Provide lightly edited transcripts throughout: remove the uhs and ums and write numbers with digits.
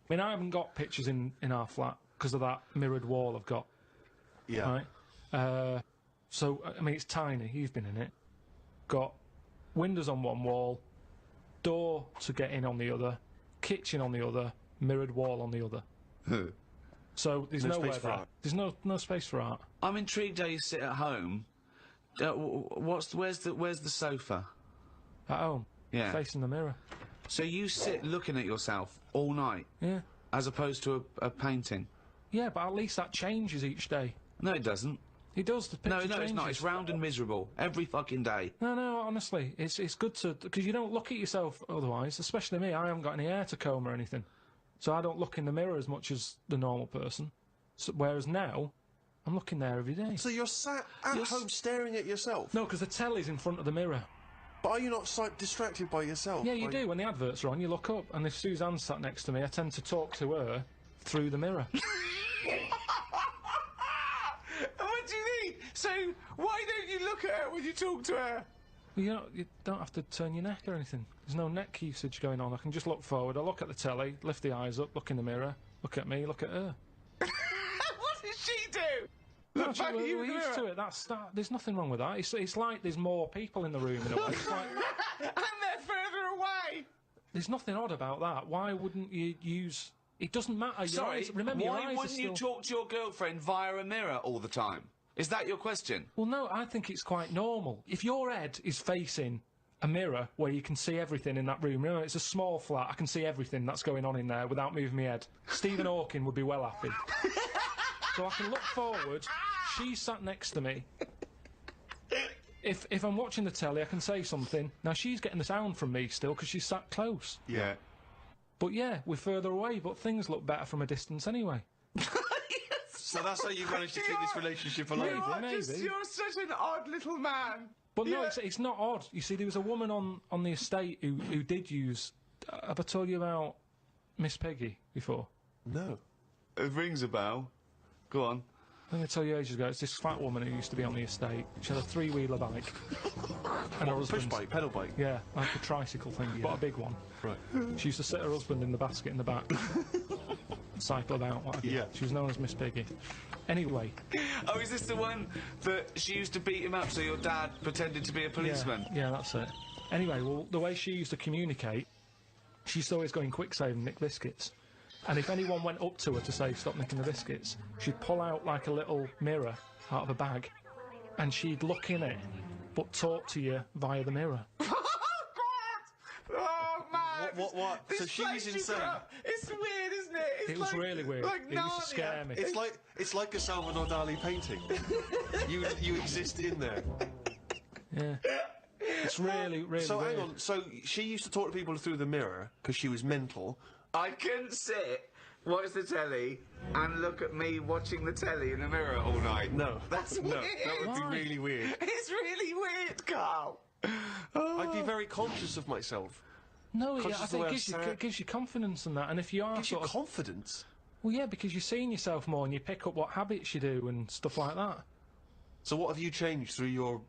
I mean, I haven't got pictures in our flat because of that mirrored wall I've got. Yeah. Right? So, I mean, it's tiny. You've been in it. Got windows on one wall, door to get in on the other, kitchen on the other, mirrored wall on the other. So there's No nowhere space for there. art. There's no space for art. I'm intrigued how you sit at home. Where's the sofa? At home. Yeah. Facing the mirror. So you sit looking at yourself all night, Yeah. as opposed to a painting. Yeah, but at least that changes each day. No, it doesn't. It does. The picture No, it's not. changes. It's round and miserable every fucking day. No, honestly, it's good to, because you don't look at yourself otherwise, especially me. I haven't got any hair to comb or anything, so I don't look in the mirror as much as the normal person. So, whereas now, I'm looking there every day. So you're sat at home staring at yourself? No, because the telly's in front of the mirror. But are you not distracted by yourself? Yeah, you do. When the adverts are on, you look up, and if Suzanne's sat next to me, I tend to talk to her through the mirror. What do you mean? So why don't you look at her when you talk to her? Well, you don't have to turn your neck or anything. There's no neck usage going on. I can just look forward. I look at the telly, lift the eyes up, look in the mirror, look at me, look at her. What does she do? No, Look back at you we're in the used to mirror. it. There's nothing wrong with that. It's like there's more people in the room in a way. It's like, And they're further away. there's nothing odd about that. Why wouldn't you use? It doesn't matter. Your Sorry, eyes, remember, your why eyes wouldn't are you still... talk to your girlfriend via a mirror all the time? Is that your question? Well, no, I think it's quite normal. If your head is facing a mirror where you can see everything in that room, remember, it's a small flat, I can see everything that's going on in there without moving my head. Stephen Hawking would be well happy. So I can look forward, she's sat next to me. If I'm watching the telly, I can say something. Now, she's getting the sound from me still because she's sat close. Yeah. But yeah, we're further away, but things look better from a distance anyway. So that's how you managed to keep this relationship alive? Maybe. You're such an odd little man. But no, it's not odd. You see, there was a woman on the estate who did use... have I told you about Miss Peggy before? No. It rings a bell. Go on. I'm going to tell you ages ago, it's this fat woman who used to be on the estate. She had a three-wheeler bike. And her Push husband's... bike, pedal bike? Yeah, like a tricycle thing, but a big one. Right. She used to sit her husband in the basket in the back. Cycle about, what have you. Yeah. She was known as Miss Piggy. Anyway. Oh, is this the one that she used to beat him up so your dad pretended to be a policeman? Yeah, that's it. Anyway, well, the way she used to communicate, she used to always go in quick save and nick biscuits. And if anyone went up to her to say, stop nicking the biscuits, she'd pull out like a little mirror out of a bag, and she'd look in it, but talk to you via the mirror. Oh, man! What? This So she place was you insane? put up, it's weird, isn't it? It's It was really weird. Like It used to scare Narnia. me. It's like a Salvador Dali painting. you exist in there. Yeah. It's really, really So weird. hang on. So she used to talk to people through the mirror because she was mental. I couldn't sit, watch the telly, and look at me watching the telly in the mirror all night. No, That's no, weird. that would Why? be really weird. It's really weird, Carl. I'd be very conscious of myself. No, Conscious I of the think way it I'm sat. gives you confidence and that, and if you are Gives you sort of... confidence. Well, yeah, because you're seeing yourself more and you pick up what habits you do and stuff like that. So what have you changed through your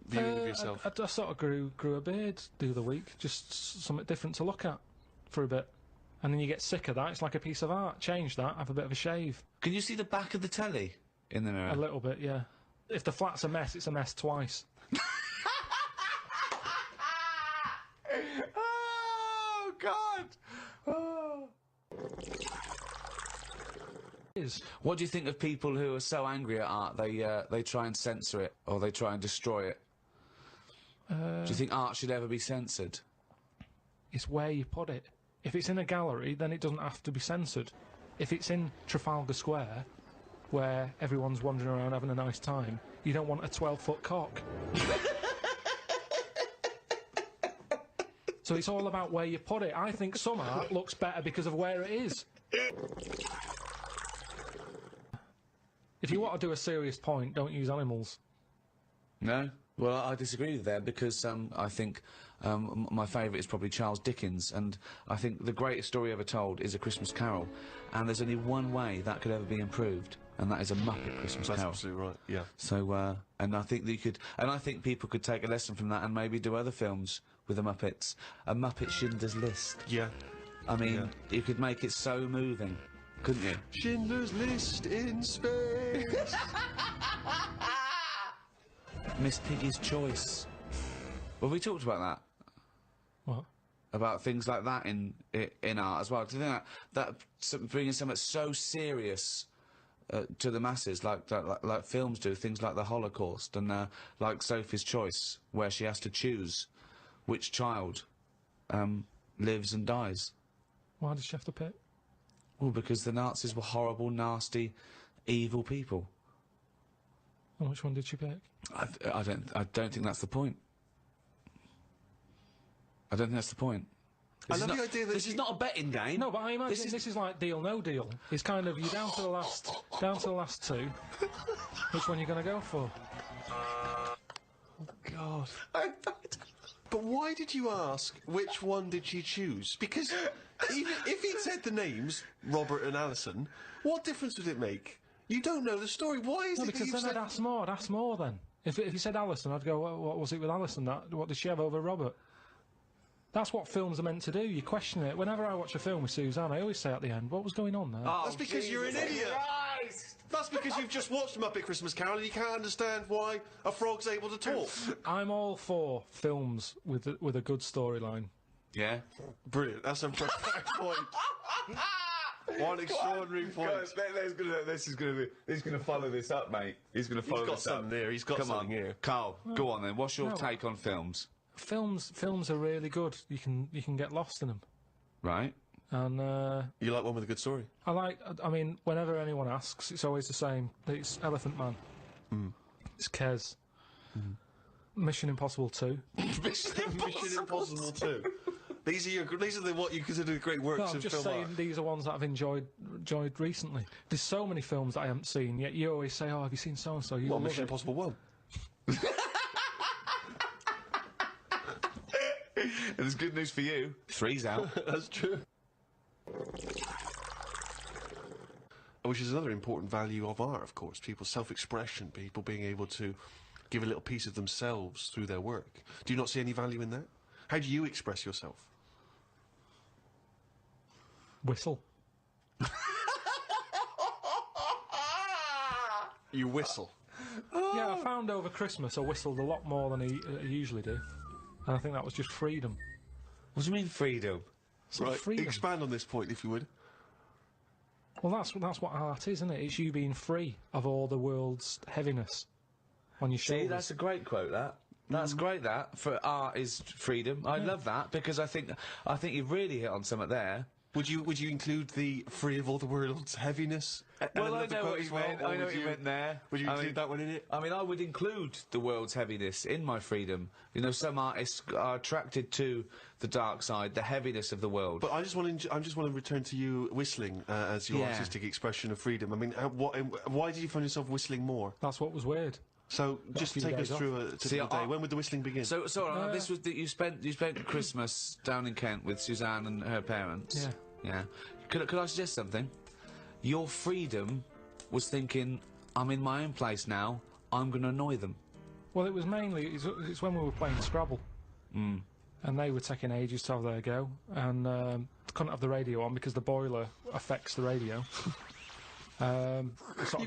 viewing of yourself? I sort of grew a beard the other week, just something different to look at for a bit. And then you get sick of that, it's like a piece of art. Change that, have a bit of a shave. Can you see the back of the telly in the mirror? A little bit, yeah. If the flat's a mess, it's a mess twice. Oh, God! Oh. What do you think of people who are so angry at art they try and censor it or they try and destroy it? Do you think art should ever be censored? It's where you put it. If it's in a gallery, then it doesn't have to be censored. If it's in Trafalgar Square, where everyone's wandering around having a nice time, you don't want a 12-foot cock. So it's all about where you put it. I think some art looks better because of where it is. If you want to do a serious point, don't use animals. No? Well, I disagree with that because I think my favourite is probably Charles Dickens, and I think the greatest story ever told is A Christmas Carol, and there's only one way that could ever be improved, and that is a Muppet Christmas That's Carol. absolutely right. Yeah. So, and I think that you could, and I think people could take a lesson from that and maybe do other films with the Muppets. A Muppet Schindler's List. Yeah. I mean, you could make it so moving, couldn't you? Schindler's List in space. Miss Piggy's Choice. Well, we talked about that. What? About things like that in art as well. Do you think that bringing something so serious to the masses, like films do, things like the Holocaust and like Sophie's Choice, where she has to choose which child lives and dies. Why did she have to pick? Well, because the Nazis were horrible, nasty, evil people. And which one did she pick? I don't think that's the point. I don't think that's the point. I love the idea that this is not a betting game. No, but I imagine this is like Deal No Deal. It's kind of, you're down to the last two. Which one are you going to go for? Oh, God. But why did you ask which one did she choose? Because even if he'd said the names, Robert and Alison, what difference would it make? You don't know the story. Why is it that because you've then I'd ask more then. If you said Alison, I'd go, what was it with Alison? What did she have over Robert? That's what films are meant to do. You question it. Whenever I watch a film with Suzanne, I always say at the end, what was going on there? That's because you're an idiot. Christ. That's because you've just watched Muppet Christmas Carol and you can't understand why a frog's able to talk. I'm all for films with a good storyline. Yeah. Brilliant. That's a perfect point. One extraordinary point. He's going to follow this up, mate. He's going to follow He's got this up. something there. He's got Come something on, here. Carl, go on then. What's your take on films? Films are really good. You can get lost in them. Right. And you like one with a good story? I mean, whenever anyone asks, it's always the same. It's Elephant Man. It's Kes. Mission Impossible 2. Mission Impossible 2. These are what you consider the great works No, I'm of just film saying art. these are ones that I've enjoyed recently. There's so many films that I haven't seen, yet you always say, oh, have you seen so-and-so? Well, Mission Impossible 1. And there's good news for you. 3's out. That's true. Which is another important value of art, of course. People's self-expression, people being able to give a little piece of themselves through their work. Do you not see any value in that? How do you express yourself? Whistle. You whistle. Yeah, I found over Christmas I whistled a lot more than I usually do. And I think that was just freedom. What do you mean freedom? Right, freedom. expand on this point, if you would. Well, that's what art is, isn't it? It's you being free of all the world's heaviness on your shoulders. See, that's a great quote, that. That's great, that. For art is freedom. I love that, because I think you've really hit on something there. Would you include the free of all the world's heaviness? Well, I know what you meant. I know what you meant there. Would you include that one in it? I mean, I would include the world's heaviness in my freedom. You know, some artists are attracted to the dark side, the heaviness of the world. But I just want to return to you whistling as your artistic expression of freedom. I mean, why did you find yourself whistling more? That's what was weird. So just take us through a typical day. When would the whistling begin? So this was that you spent Christmas down in Kent with Suzanne and her parents. Yeah. Could I suggest something? Your freedom was thinking, I'm in my own place now. I'm going to annoy them. Well, it was mainly it's when we were playing Scrabble, and they were taking ages to have their go, and couldn't have the radio on because the boiler affects the radio. You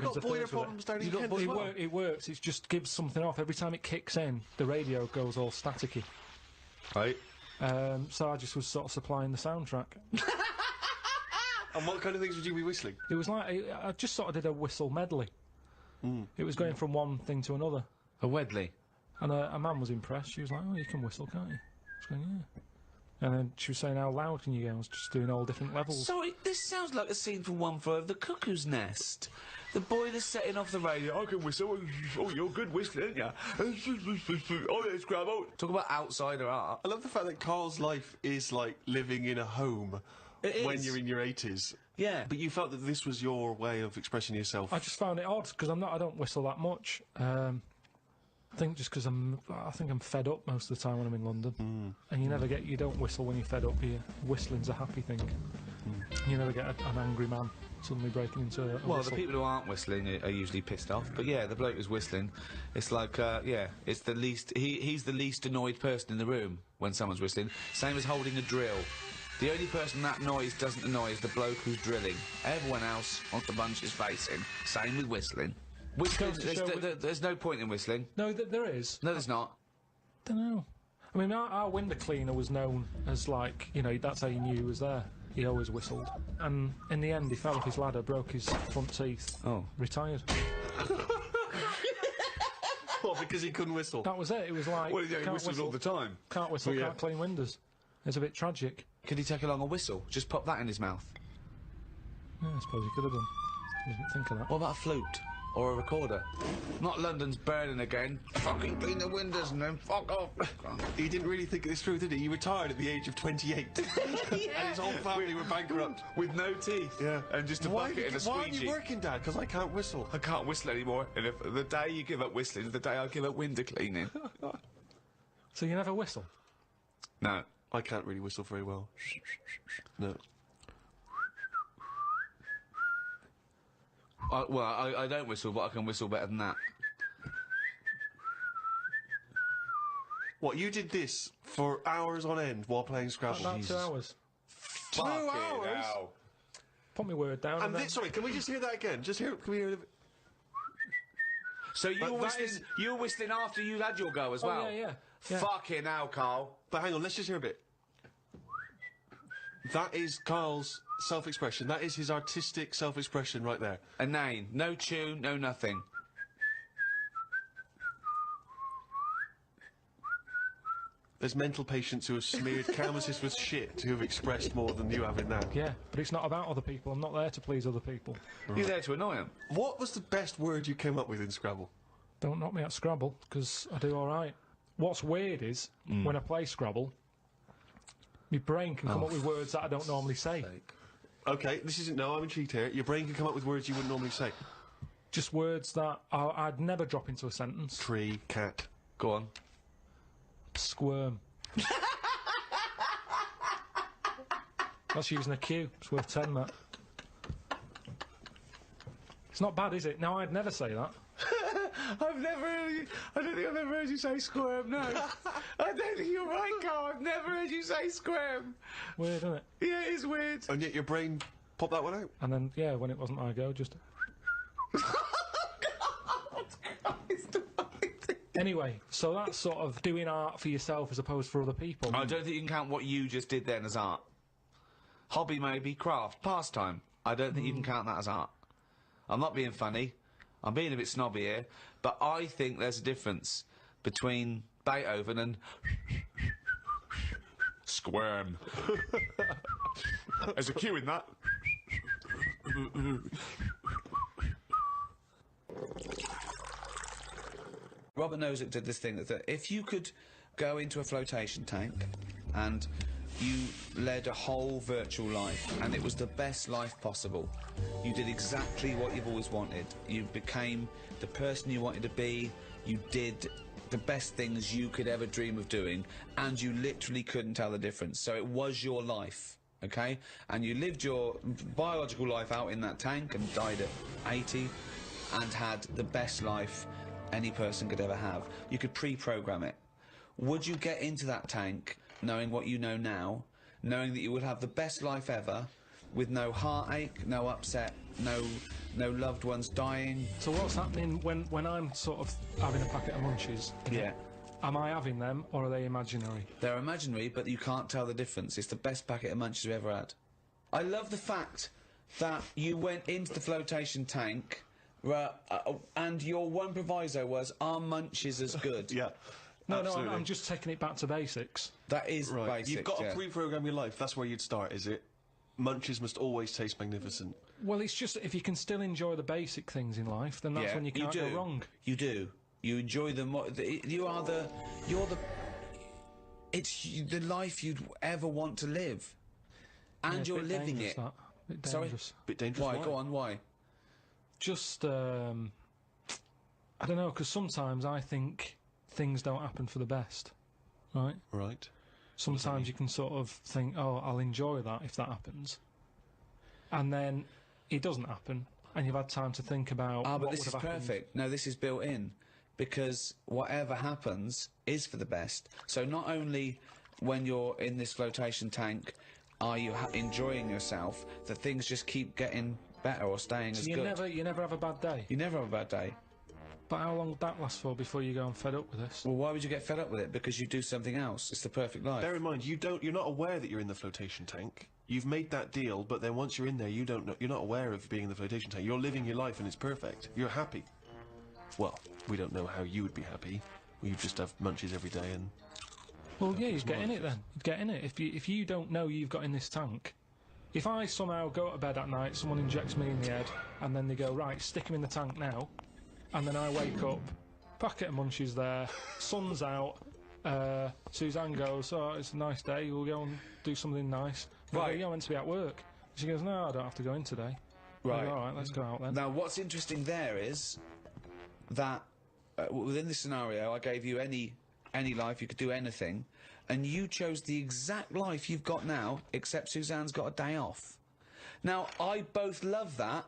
got boiler problems down in Kent as well? It works. It just gives something off every time it kicks in. The radio goes all staticky. Right. So I just was sort of supplying the soundtrack. And what kind of things would you be whistling? It was like I just sort of did a whistle medley. It was going from one thing to another. A Wedley. And a man was impressed. She was like, "Oh, you can whistle, can't you?" I was going, "Yeah." And then she was saying, "How loud can you go?" I was just doing all different levels. Sorry, this sounds like a scene from One Flew Over the Cuckoo's Nest. The boiler's setting off the radio. I can whistle. Oh, you're good whistling, aren't you? Oh, let's grab out. Talk about outsider art. I love the fact that Karl's life is like living in a home when you're in your 80s. Yeah. But you felt that this was your way of expressing yourself. I just found it odd because I don't whistle that much. I think just because I think I'm fed up most of the time when I'm in London. And you don't whistle when you're fed up here. Whistling's a happy thing. You never get an angry man suddenly breaking into a Well, whistle. the people who aren't whistling are usually pissed off. But yeah, the bloke who's whistling, it's like, it's the least, he's the least annoyed person in the room when someone's whistling. Same as holding a drill. The only person that noise doesn't annoy is the bloke who's drilling. Everyone else wants to bunch his face in. Same with whistling. Whistling, there's no point in whistling. No, there is. No, there's not. Don't know. I mean, our window cleaner was known as, like, you know, that's how you knew he was there. He always whistled. And in the end, he fell off his ladder, broke his front teeth, retired. What, because he couldn't whistle? That was it. It was like, Well, yeah, he whistled all the time. Can't whistle, can't clean windows. It's a bit tragic. Could he take along a whistle? Just pop that in his mouth? Yeah, I suppose he could have done. I didn't think of that. What about a flute? Or a recorder? Not London's burning again. Fucking clean the windows and then fuck off. He didn't really think this through, did he? He retired at the age of 28. And his whole family were bankrupt. With no teeth. Yeah. And just a bucket and a squeegee. Why are you working, Dad? Because I can't whistle. I can't whistle anymore. And if the day you give up whistling is the day I give up window cleaning. So you never whistle? No. I can't really whistle very well. No. I don't whistle, but I can whistle better than that. What, you did this for hours on end while playing Scrabble? About 2 hours. 2 hours? Put my word down. And this, sorry, can we just hear that again? Just hear. Can we hear it? So you were whistling after you had your go as well? Yeah. Fucking hell, Karl. But hang on, let's just hear a bit. That is Karl's self-expression. That is his artistic self-expression right there. A name. No tune, no nothing. There's mental patients who have smeared canvases with shit who have expressed more than you have in that. Yeah, but it's not about other people. I'm not there to please other people. Right. You're there to annoy them. What was the best word you came up with in Scrabble? Don't knock me at Scrabble, because I do all right. What's weird is, when I play Scrabble, my brain can come up with words that I don't normally say. OK, this isn't... No, I'm intrigued here. Your brain can come up with words you wouldn't normally say. Just words that I'd never drop into a sentence. Tree, cat. Go on. Squirm. That's using a Q. It's worth 10, that. It's not bad, is it? No, I'd never say that. I've never heard you... I don't think I've ever heard you say squirm, no. I don't think you're right, Karl. I've never heard you say squirm. Weird, isn't it? Yeah, it is weird. And yet your brain popped that one out? And then, yeah, when it wasn't my go, just... Anyway, so that's sort of doing art for yourself as opposed for other people. I don't think you can count what you just did then as art. Hobby maybe, craft, pastime. I don't think you can count that as art. I'm not being funny. I'm being a bit snobby here, but I think there's a difference between Beethoven and squirm. There's a Q in that. Robert Nozick did this thing that if you could go into a flotation tank and you led a whole virtual life and it was the best life possible, you did exactly what you've always wanted. You became the person you wanted to be, you did the best things you could ever dream of doing, and you literally couldn't tell the difference. So it was your life, okay? And you lived your biological life out in that tank and died at 80 and had the best life any person could ever have. You could pre-program it. Would you get into that tank knowing what you know now, knowing that you would have the best life ever, with no heartache, no upset, no loved ones dying? So what's happening when I'm sort of having a packet of munchies? Yeah. Am I having them, or are they imaginary? They're imaginary, but you can't tell the difference. It's the best packet of munchies we've ever had. I love the fact that you went into the flotation tank, and your one proviso was, are munchies as good? Yeah. No, I'm just taking it back to basics. That is right. basics, You've got yeah. to pre-program your life. That's where you'd start, is it? Munchies must always taste magnificent. Well, it's just if you can still enjoy the basic things in life, then that's when you can't go wrong. You do. You enjoy them. It's the life you'd ever want to live, and you're living it. Bit dangerous. Sorry, bit dangerous. Why? Go on. Why? Just I don't know, because sometimes I think things don't happen for the best, right? Right. Sometimes you can sort of think, oh, I'll enjoy that if that happens, and then it doesn't happen, and you've had time to think about. But this is perfect. No, this is built in, because whatever happens is for the best. So not only when you're in this flotation tank are you enjoying yourself, that things just keep getting better or staying as You good. you never have a bad day. You never have a bad day. But how long would that last for before you go and fed up with this? Well, why would you get fed up with it? Because you do something else. It's the perfect life. Bear in mind, you're not aware that you're in the flotation tank. You've made that deal, but then once you're in there, you're not aware of being in the flotation tank. You're living your life and it's perfect. You're happy. Well, we don't know how you would be happy. You just have munchies every day and... Well, yeah, you'd get in it then. You'd get in it. If you don't know you've got in this tank, if I somehow go to bed at night, someone injects me in the head, and then they go, right, stick him in the tank now, and then I wake up, packet of munchies there, sun's out, Suzanne goes, oh, it's a nice day, we'll go and do something nice. And I go, you're meant to be at work. She goes, no, I don't have to go in today. Right. I go, all right, let's go out then. Now, what's interesting there is that within this scenario, I gave you any life, you could do anything, and you chose the exact life you've got now, except Suzanne's got a day off. Now, I both love that.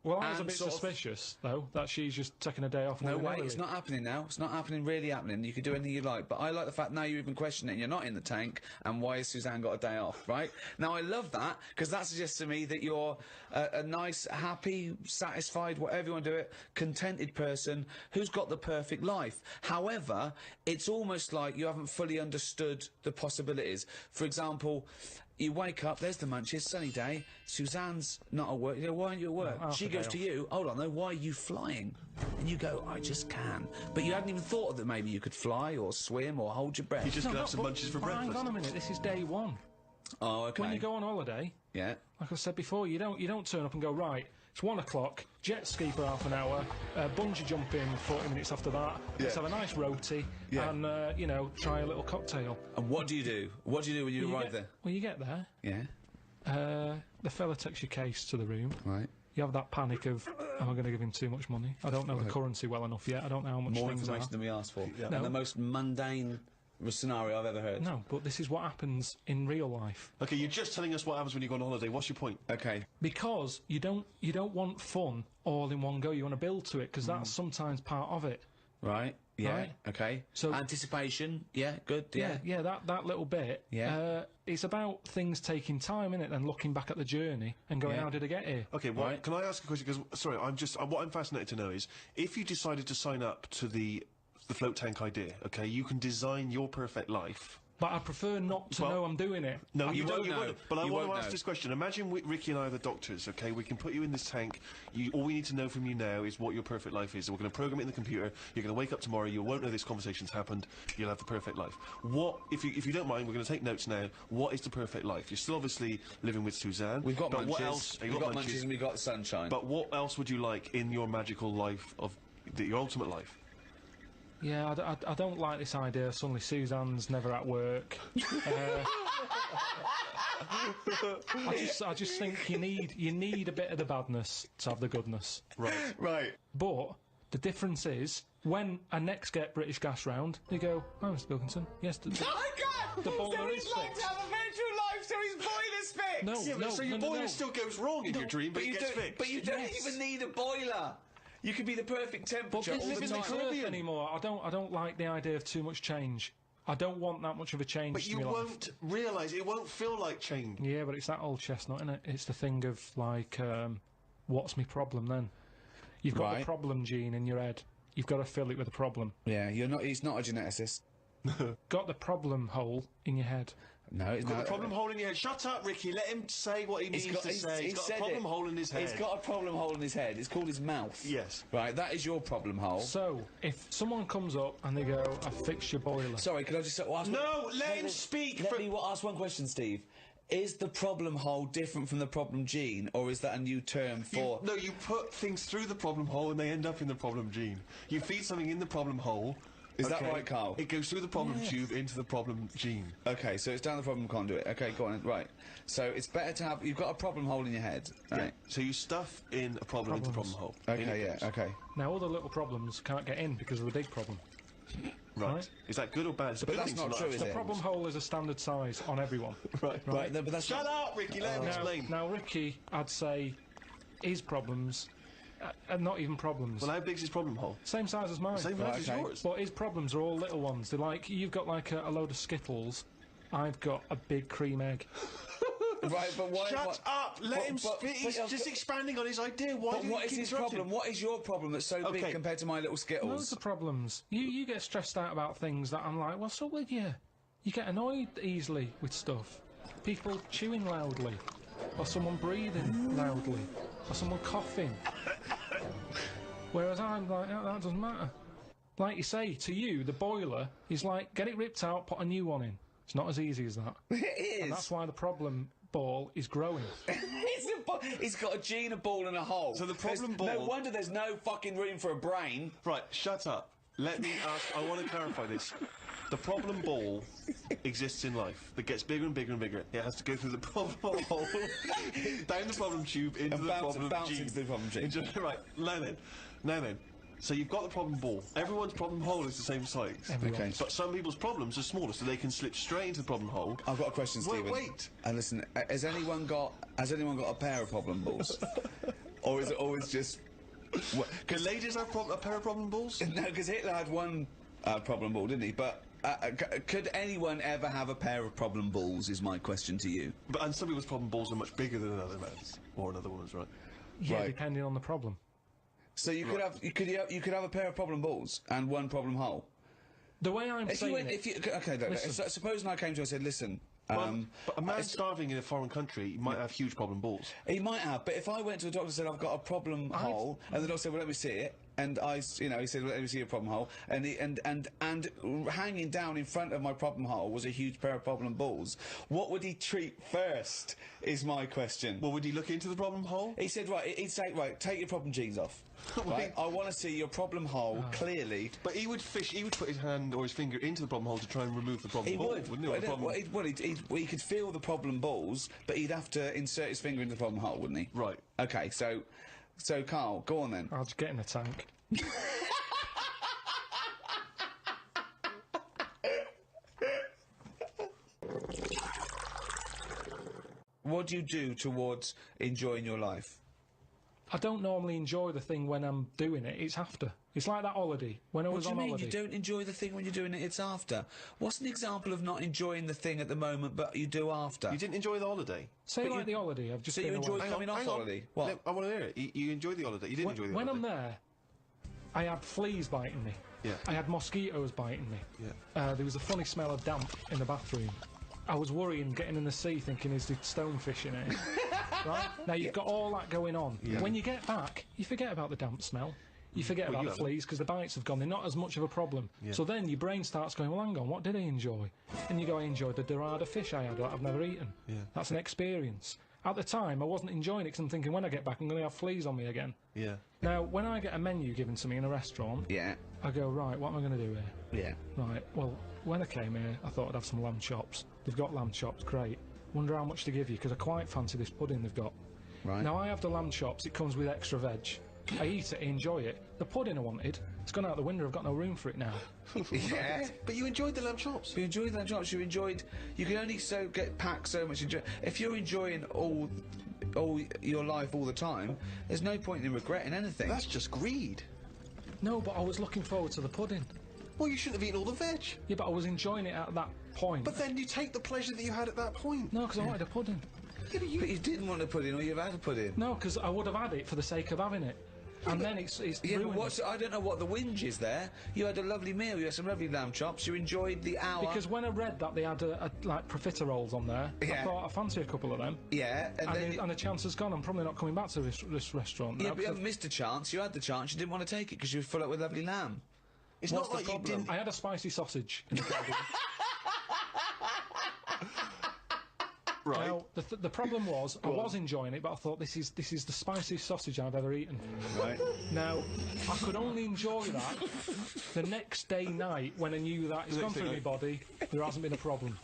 Well, I was a and bit sort of- suspicious, though, that she's just taking a day off. No way, willy-nilly. it's not happening now. It's not happening, really happening. You can do anything you like. But I like the fact now you're even questioning it. You're not in the tank, and why has Suzanne got a day off, right? Now, I love that, because that suggests to me that you're a nice, happy, satisfied, whatever you want to do it, contented person who's got the perfect life. However, it's almost like you haven't fully understood the possibilities. For example, you wake up, there's the munchies, sunny day, Suzanne's not at work. You go, why aren't you at work? No, She goes to you, hold on though, why are you flying? And you go, I just can. But you hadn't even thought that maybe you could fly or swim or hold your breath. You're just going to have some munchies for breakfast. Hang on a minute, this is day one. Oh, okay. When you go on holiday, Yeah. like I said before, you don't turn up and go, right, it's 1 o'clock, jet ski for half an hour, bungee jumping 40 minutes after that, let's have a nice roti, Yeah. and, you know, try a little cocktail. And what do you do? What do you do when you arrive there? Well, you get there, Yeah. the fella takes your case to the room, Right. you have that panic of, am I going to give him too much money? I don't know the currency well enough yet, I don't know how much More things information are. than we asked for. No. And the most mundane scenario I've ever heard. No, but this is what happens in real life. Okay, you're just telling us what happens when you go on holiday. What's your point? Okay. Because you don't want fun all in one go. You want to build to it because that's sometimes part of it. Right. Yeah. Right. Okay. So- anticipation. Yeah. Good. Yeah. Yeah, that little bit. Yeah. It's about things taking time, innit, and looking back at the journey and going, Yeah. how did I get here? Okay, well, Right. can I ask a question? Because, sorry, what I'm fascinated to know is, if you decided to sign up to the float tank idea, okay, you can design your perfect life. But I prefer not to Well, know I'm doing it. No, You you won't don't. You know. won't. But I You want to won't ask know. this question. Imagine Ricky and I are the doctors, okay? We can put you in this tank. All we need to know from you now is what your perfect life is. We're going to program it in the computer. You're going to wake up tomorrow. You won't know this conversation's happened. You'll have the perfect life. What, if you don't mind, we're going to take notes now. What is the perfect life? You're still obviously living with Suzanne. We've got but munchies. what else? We've got munchies and we've got sunshine. But what else would you like in your magical life your ultimate life? Yeah, I don't like this idea. Suddenly Suzanne's never at work. I just think you need a bit of the badness to have the goodness. Right. right. But the difference is when I next get British Gas round, they go, "Oh, Mr. Pilkington, yes, Oh my God! the boiler so is he's like fixed." to have a virtual life, so his boiler's fixed. No, Yeah, but so your boiler no. still goes wrong in your dream, but, it you gets don't. fixed. But you don't Yes. even need a boiler. You could be the perfect But temperature this all the isn't in the time. Earth Caribbean. anymore. I don't like the idea of too much change. I don't want that much of a change But to you my life. won't realise, it won't feel like change. Yeah, but it's that old chestnut, isn't it? It's the thing of, like, what's my problem then? You've got Right. the problem gene in your head. You've got to fill it with a problem. Yeah, you're not. He's not a geneticist. Got the problem hole in your head. No, it's Got not. a problem hole in your head. Shut up, Ricky. Let him say what he needs to say. He's got a said problem it. hole in his head. He's got a problem hole in his head. It's called his mouth. Yes. Right, that is your problem hole. So, if someone comes up and they go, I fixed your boiler. Sorry, could I just ask No, let him speak. Let me ask one question, Steve. Is the problem hole different from the problem gene, or is that a new term for... No, you put things through the problem hole and they end up in the problem gene. You feed something in the problem hole. Is that right, Karl? It goes through the problem tube into the problem gene. Okay, so it's down the problem conduit. Okay, go on. Right. So it's better to have... You've got a problem hole in your head, right? So you stuff in a problem into the problem hole. In Okay, it yeah, goes. okay. Now, all the little problems can't get in because of the big problem. Right. Is that good or bad? It's a But good that's thing to not true, have is The it? problem hole is a standard size on everyone. Right, no, but that's Shut up, Ricky. Let him explain. Now, Ricky, I'd say his problems are not even problems. Well, how big's his problem hole? Same size as mine. Same size as okay. yours. But his problems are all little ones. They're like, you've got like a load of Skittles, I've got a big cream egg. Right, but why... Shut up! Let him speak. He's but- just expanding on his idea. Why do you What is keep his interrupting? problem? What is your problem that's so big Okay. compared to my little Skittles? Loads of problems. You get stressed out about things that I'm like, what's up with you? You get annoyed easily with stuff. People chewing loudly, or someone breathing loudly, or someone coughing. Whereas I'm like, that doesn't matter. Like you say, to you, the boiler is like, get it ripped out, put a new one in. It's not as easy as that. It is. And that's why the problem ball is growing. He's got a gene, a ball and a hole. So the problem No ball- wonder there's no fucking room for a brain. Right, shut up. Let me ask. I want to clarify this. The problem ball exists in life. That gets bigger and bigger and bigger. It has to go through the problem hole, down the problem tube, into And the problem bounce gene. into the problem gene. Right, now then. So you've got the problem ball. Everyone's problem hole is the same size. Everyone's. Okay. But some people's problems are smaller, so they can slip straight into the problem hole. I've got a question, Stephen. Wait. And listen, has anyone got a pair of problem balls? Or is it always just... Can ladies have a pair of problem balls? No, because Hitler had one problem ball, didn't he? But could anyone ever have a pair of problem balls, is my question to you. And some people's problem balls are much bigger than another man's. Or another woman's, right? Yeah, Right. depending on the problem. So you could have a pair of problem balls and one problem hole. The way I'm saying Supposing I came to you and said, listen, But a man starving in a foreign country might have huge problem balls. he might have, but if I went to a doctor and said I've got a problem hole, and the doctor said, well, let me see it, and he said, well, let me see your problem hole, and hanging down in front of my problem hole was a huge pair of problem balls. What would he treat first? Is my question. Well, would he look into the problem hole? He said, he'd say, take your problem jeans off. Right? I want to see your problem hole clearly. But he would put his hand or his finger into the problem hole to try and remove the problem ball, wouldn't he? Or the problem- He could feel the problem balls, but he'd have to insert his finger into the problem hole, wouldn't he? Right. Okay, so Karl, go on then. I'll just get in a tank. What do you do towards enjoying your life? I don't normally enjoy the thing when I'm doing it. It's after. It's like that holiday. When I What was do you on mean holiday. you don't enjoy the thing when you're doing it, it's after? What's an example of not enjoying the thing at the moment, but you do after? You didn't enjoy the holiday. Say like the holiday. I've just So you been enjoyed away. coming off hang on. holiday? What? I want to hear it. You enjoyed the holiday. You didn't enjoy the When holiday. I'm there, I had fleas biting me. Yeah. I had mosquitoes biting me. Yeah. There was a funny smell of damp in the bathroom. I was worrying, getting in the sea, thinking, is there stonefish in it? Right? Now, you've got all that going on. Yeah. When you get back, you forget about the damp smell. You forget Well, about you the haven't. fleas because the bites have gone. They're not as much of a problem. Yeah. So then your brain starts going, well, hang on, what did I enjoy? And you go, I enjoyed the dorada fish I had that I've never eaten. Yeah. That's an experience. At the time, I wasn't enjoying it because I'm thinking, when I get back, I'm going to have fleas on me again. Yeah. Now, when I get a menu given to me in a restaurant, Yeah. I go, right, what am I going to do here? Yeah. Right, well, when I came here, I thought I'd have some lamb chops. They've got lamb chops, great. Wonder how much to give you, because I quite fancy this pudding they've got. Right. Now, I have the lamb chops, it comes with extra veg. I eat it, I enjoy it. The pudding I wanted, it's gone out the window, I've got no room for it now. Yeah. But you enjoyed the lamb chops. You enjoyed that chops. You can only get packed so much. If you're enjoying all your life all the time, there's no point in regretting anything. That's just greed. No, but I was looking forward to the pudding. Well, you shouldn't have eaten all the veg. Yeah, but I was enjoying it at that point. But then you take the pleasure that you had at that point. No, because I wanted a pudding. Yeah, but But you didn't want to put in, or you've had to put in. No, because I would have had it for the sake of having it. And then it's Yeah, but ruined. I don't know what the whinge is there. You had a lovely meal. You had some lovely lamb chops. You enjoyed the hour. Because when I read that they had like profiteroles on there, I Yeah. thought I fancy a couple of them. yeah, And the chance has gone. I'm probably not coming back to this restaurant now. yeah, but you because haven't missed a chance. You had the chance. You didn't want to take it because you were full up with lovely lamb. it's What's not the like you problem? didn't. I had a spicy sausage. In the garden. Right. Now the problem was I was enjoying it, but I thought this is the spiciest sausage I've ever eaten. Right. Now I could only enjoy that the next day night when I knew that it's The gone next day through my night. body. There hasn't been a problem.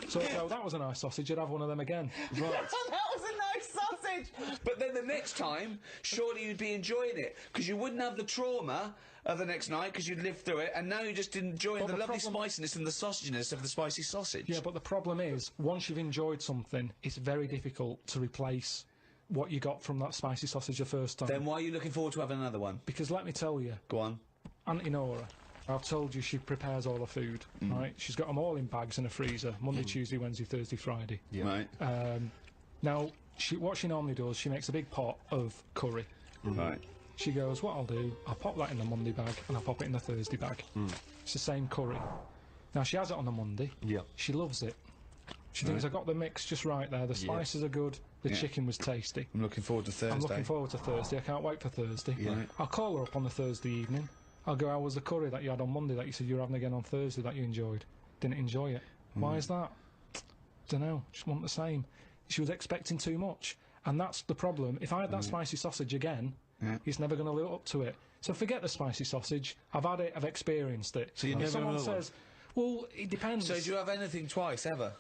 So that was a nice sausage. I'd have one of them again. Right. That was a nice sausage. But then the next time, surely you'd be enjoying it because you wouldn't have the trauma of the next night because you'd lived through it, and now you're just enjoying But the the lovely problem- spiciness and the sausaginess of the spicy sausage. Yeah, but the problem is once you've enjoyed something, it's very difficult to replace what you got from that spicy sausage the first time. Then why are you looking forward to having another one? Because let me tell you, Go on. Auntie Nora, I've told you she prepares all her food, right? She's got them all in bags in a freezer, Monday, Tuesday, Wednesday, Thursday, Friday. Right. Now, what she normally does, she makes a big pot of curry. Right. She goes, what I'll do, I'll pop that in the Monday bag and I'll pop it in the Thursday bag. It's the same curry. Now, she has it on the Monday. Yeah. She loves it. She thinks I got the mix just right there. The spices are good. The chicken was tasty. I'm looking forward to Thursday. I'm looking forward to Thursday. I can't wait for Thursday. Right. I'll call her up on the Thursday evening. I'll go, how was the curry that you had on Monday that you said you were having again on Thursday that you enjoyed? Didn't enjoy it. Why is that? Dunno. Just want the same. She was expecting too much. And that's the problem. If I had that spicy sausage again, he's never going to live up to it. So forget the spicy sausage. I've had it. I've experienced it. So you if never someone have another says, well, it depends. So do you have anything twice, ever?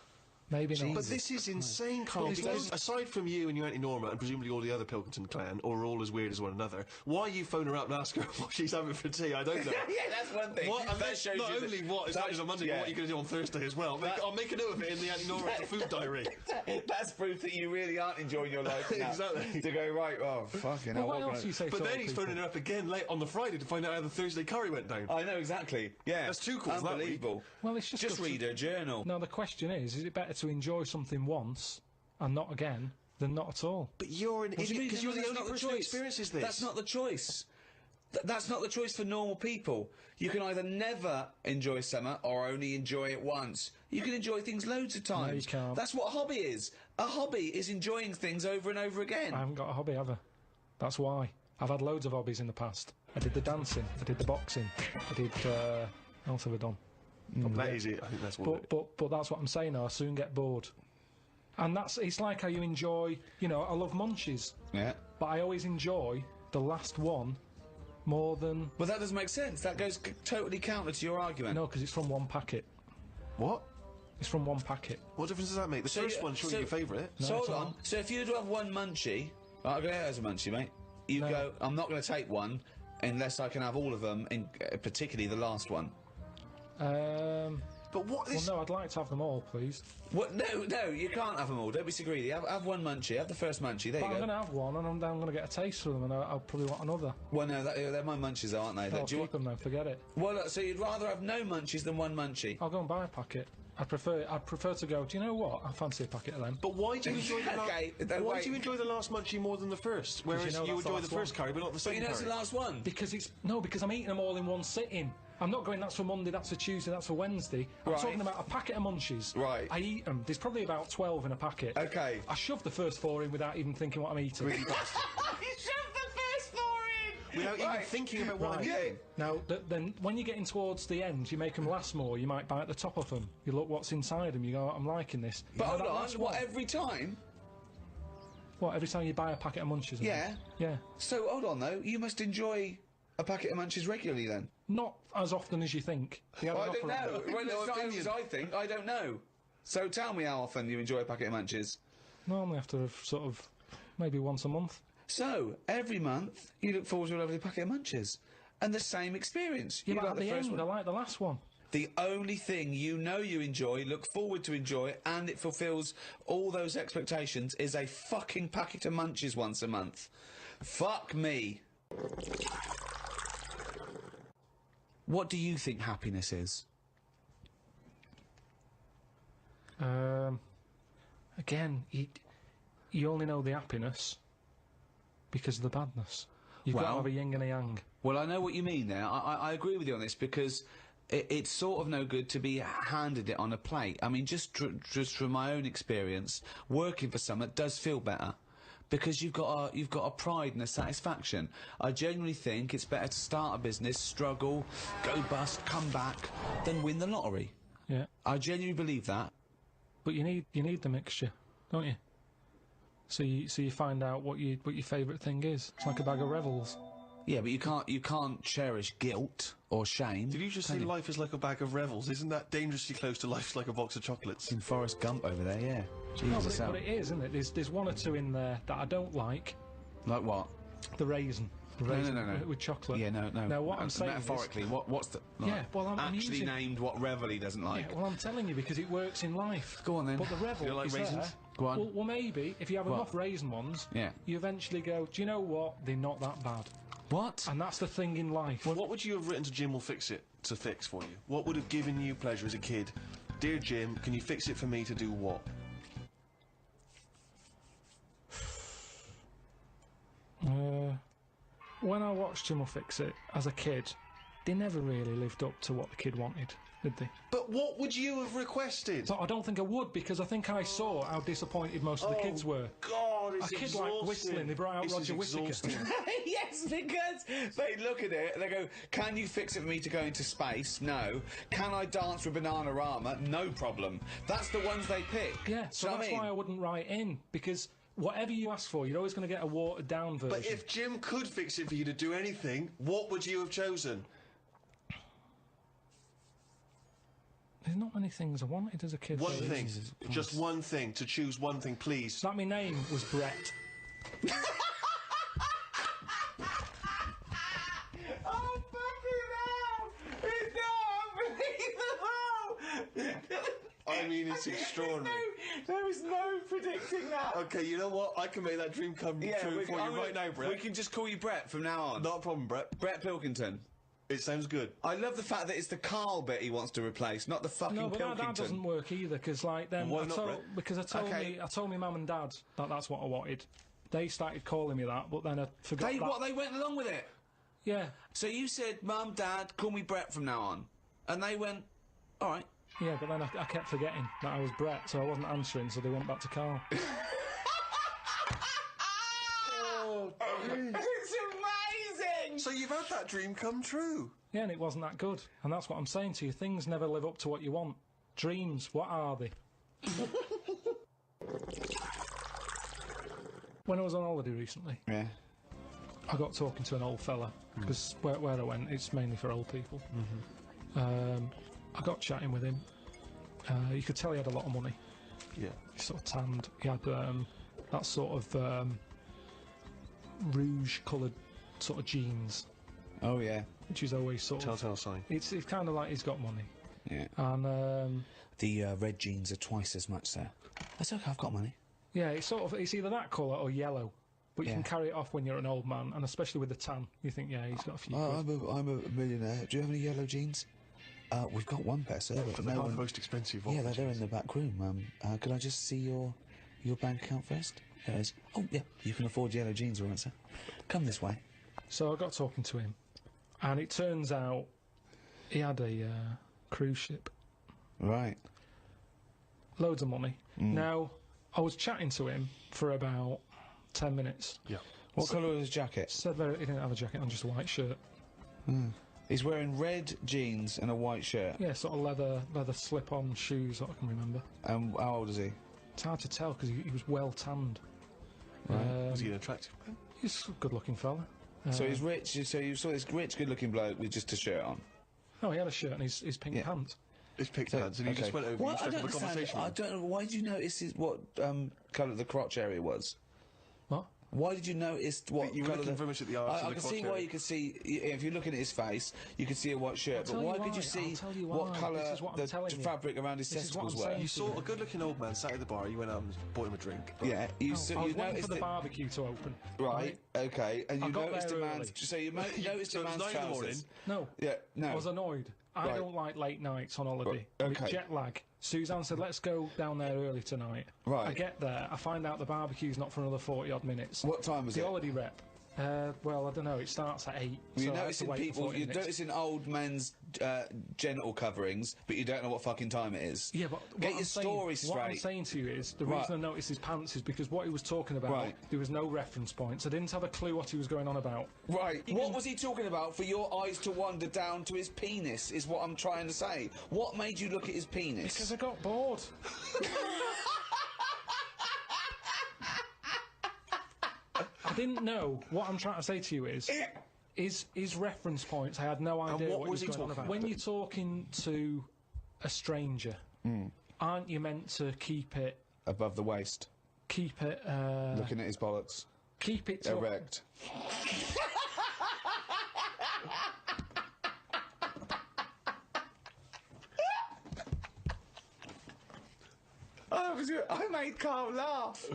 Maybe not. But this is insane, Carl, because aside from you and your Auntie Norma and presumably all the other Pilkington clan, or are all as weird as one another, why you phone her up and ask her what she's having for tea, I don't know. Yeah, that's one thing. What, and That then shows not you only what is happening on Monday, but what you're going to do on Thursday as well. I'll make a note of it in the Auntie Norma food diary. That's proof that you really aren't enjoying your life now. Exactly. To go, right, oh, fucking hell. Well, what else do you say? But to then other he's people? phoning her up again late on the Friday to find out how the Thursday curry went down. I know, exactly. Yeah. That's two calls that week. Unbelievable. Well, it's just Just good to- read her journal. No, the question is it better to enjoy something once and not again than not at all? But you're an What do you idiot mean? because you're the That's only not person who choice. experiences this. That's not the choice. That's not the choice for normal people. You can either never enjoy summer or only enjoy it once. You can enjoy things loads of times. you can't. That's what a hobby is. A hobby is enjoying things over and over again. I haven't got a hobby ever. That's why. I've had loads of hobbies in the past. I did the dancing, I did the boxing, I did, what else have I done? That is it. I think that's what. But that's what I'm saying now, I soon get bored. And it's like how you enjoy, I love munchies, Yeah. but I always enjoy the last one more than... Well, that doesn't make sense. That goes totally counter to your argument. No, because it's from one packet. What? It's from one packet. What difference does that make? The first one's surely your favourite. So it's hold on. not. So if you were to have one munchie, right, I'll go as a munchie, mate. You No. go, I'm not going to take one unless I can have all of them, particularly the last one. But what Well, is... no, I'd like to have them all, please. What? No, you can't have them all. Don't be so greedy. Have one munchie. Have the first munchie. There But you I'm go. going to have one, and I'm going to get a taste for them, and I'll probably want another. Well, no, they're my munchies, aren't they? I'll Do you keep them then, forget it. Well, look, so you'd rather have no munchies than one munchie? I'll go and buy a packet. I'd prefer to go, do you know what? I fancy a packet of them. But why do you enjoy the Okay, why wait. do you enjoy the last munchie more than the first? Whereas you know you that's the enjoy the last first one. curry, but not the But second you know it's curry. the last one. Because I'm eating them all in one sitting. I'm not going, that's for Monday, that's for Tuesday, that's for Wednesday. I'm Right. talking about a packet of munchies. Right. I eat them. There's probably about 12 in a packet. Okay. I shove the first 4 in without even thinking what I'm eating. You shoved the first 4 in! Without even Right. thinking about what I'm Right. eating. Now, then, when you're getting towards the end, you make them last more. You might bite the top of them. You look what's inside them. You go, I'm liking this. But You know hold that on, last what, one? every time? What, every time you buy a packet of munchies? Yeah. Yeah. So, hold on, though. You must enjoy a packet of munchies regularly, then? Not as often as you think. They have Well, an I don't offer know. of them. Well, No it's not opinion. as I think. I don't know. So tell me how often you enjoy a packet of munchies. Normally after sort of maybe once a month. So, every month, you look forward to a lovely packet of munchies. And the same experience. Yeah, You but like at the first end, one. I like the last one. The only thing you know you enjoy, look forward to enjoy, and it fulfills all those expectations is a fucking packet of munchies once a month. Fuck me. What do you think happiness is? Again, you only know the happiness because of the badness. You've got to Well- have a yin and a yang. Well, I know what you mean there. I agree with you on this because it's sort of no good to be handed it on a plate. I mean, just from my own experience, working for someone does feel better because you've got a pride and a satisfaction. I genuinely think it's better to start a business, struggle, go bust, come back, than win the lottery. Yeah. I genuinely believe that. But you need the mixture, don't you? So you find out what your favourite thing is. It's like a bag of Revels. Yeah, but you can't cherish guilt or shame. Did you just say life is like a bag of Revels? Isn't that dangerously close to life's like a box of chocolates? In Forrest Gump over there, yeah. No, Jesus, but it is, isn't it? There's one or two in there that I don't like. like what? The raisin. The No, raisin no. with chocolate. Yeah, no. Now what I'm saying is, metaphorically, what's the Yeah, well, I'm actually using- named what Reveille doesn't like? yeah, well, I'm telling you because it works in life. Go on then. But the Revel You like is raisins? there. Go on. Well, maybe if you have What? enough raisin ones, Yeah. you eventually go, do you know what? They're not that bad. What? And that's the thing in life. What would you have written to Jim will fix it to fix for you? What would have given you pleasure as a kid? Dear Jim, can you fix it for me to do what? when I watched Jim Will Fix It as a kid, they never really lived up to what the kid wanted, did they? But what would you have requested? But I don't think I would, because I think I saw how disappointed most of the kids were. God, it's A kid like whistling, they brought out This is Roger Whittaker. exhausting. Yes, because they look at it, they go, can you fix it for me to go into space? No. Can I dance with Bananarama? No problem. That's the ones they pick. Yeah, so Do you know that's what I why I mean? wouldn't write in, because whatever you ask for, you're always going to get a watered-down version. But if Jim could fix it for you to do anything, what would you have chosen? There's not many things I wanted as a kid. One really. thing. Jesus Just one thing. To choose one thing, please. That my name was Brett. Oh, fucking hell! It's not unbelievable! I mean, it's extraordinary. There is no predicting that. Okay, you know what? I can make that dream come true for you right now, Brett. We can just call you Brett from now on. Not a problem, Brett. Brett Pilkington. It sounds good. I love the fact that it's the Karl bit he wants to replace, not the fucking No, but Pilkington. that doesn't work either, because like then Why I not, told, Brett? because I told Okay. my mum and dad that that's what I wanted. They started calling me that, but then I forgot that. They went along with it. Yeah, So you said, Mum, Dad, call me Brett from now on. And they went, all right. yeah, but then I kept forgetting that I was Brett, so I wasn't answering, so they went back to Karl. It's amazing! So you've had that dream come true. Yeah, and it wasn't that good, and that's what I'm saying to you. Things never live up to what you want. Dreams, what are they? When I was on holiday recently, Yeah. I got talking to an old fella, because where I went, it's mainly for old people. I got chatting with him. You could tell he had a lot of money. Yeah. He sort of tanned. He had that sort of rouge-coloured sort of jeans, Oh, yeah. which is always sort of... Telltale sign. It's kind of like he's got money. Yeah. And, The red jeans are twice as much, sir. That's okay, I've got money. yeah, it's sort of... It's either that colour or yellow. But you Yeah. can carry it off when you're an old man, and especially with the tan. You think, yeah, he's got a few... quid. I'm a millionaire. Do you have any yellow jeans? We've got one pair, sir. But For the no one... most expensive Yeah, one. they're in the back room. Could I just see your bank account first? There it is. Oh, yeah, you can afford yellow jeans, all right, sir. Come this way. So I got talking to him, and it turns out he had a cruise ship. Right. Loads of money. Now, I was chatting to him for about 10 minutes. Yeah. What colour was his jacket? Said that he didn't have a jacket on, just a white shirt. He's wearing red jeans and a white shirt. Yeah, sort of leather slip-on shoes, that I can remember. And how old is he? It's hard to tell because he was well tanned. Was he an attractive man? He's a good-looking fella. So he's rich. So you saw this rich, good-looking bloke with just a shirt on. Oh, he had a shirt and his pink Yeah. pants. His pigtails, and he just went over and struck up a conversation. I don't know. Why did you notice what colour the crotch area was? What? Why did you notice what You were colour looking the... very much at the arse I and the can crotch see why area. you could see if you're looking at his face, you could see a white shirt. I'll But tell why you could you why, see I'll tell you what why. colour This is what I'm the telling you. fabric around his This is what testicles I'm were? saying. You saw a good-looking old man sat at the bar. You went out and bought him a drink. Yeah, you I so was you waiting noticed for the that, barbecue to open. right? Okay, and I you got noticed a there man's. early. So you noticed So a it was man's 9 in the morning. trousers. No. Yeah, no. I was annoyed. I Right. don't like late nights on holiday. Right, With okay. jet lag. Suzanne said, let's go down there early tonight. Right. I get there, I find out the barbecue's not for another 40-odd minutes. What time was The it? holiday rep. Well, I don't know, it starts at 8. You're so I had to noticing wait for people. 40 You're minutes. noticing old men's genital coverings, but you don't know what fucking time it is. Yeah, but what get I'm your saying, story What I'm straight. saying to you is, the Right. reason I noticed his pants is because what he was talking about, Right. there was no reference points. I didn't have a clue what he was going on about. Right. What was he talking about for your eyes to wander down to his penis, is what I'm trying to say. What made you look at his penis? Because I got bored. I didn't know. What I'm trying to say to you is his reference points. I had no idea what what was he he was going on talking about. about? When you're talking to a stranger, aren't you meant to keep it? Above the waist, Keep it. looking at his bollocks, Keep it to. erect. I made Karl laugh.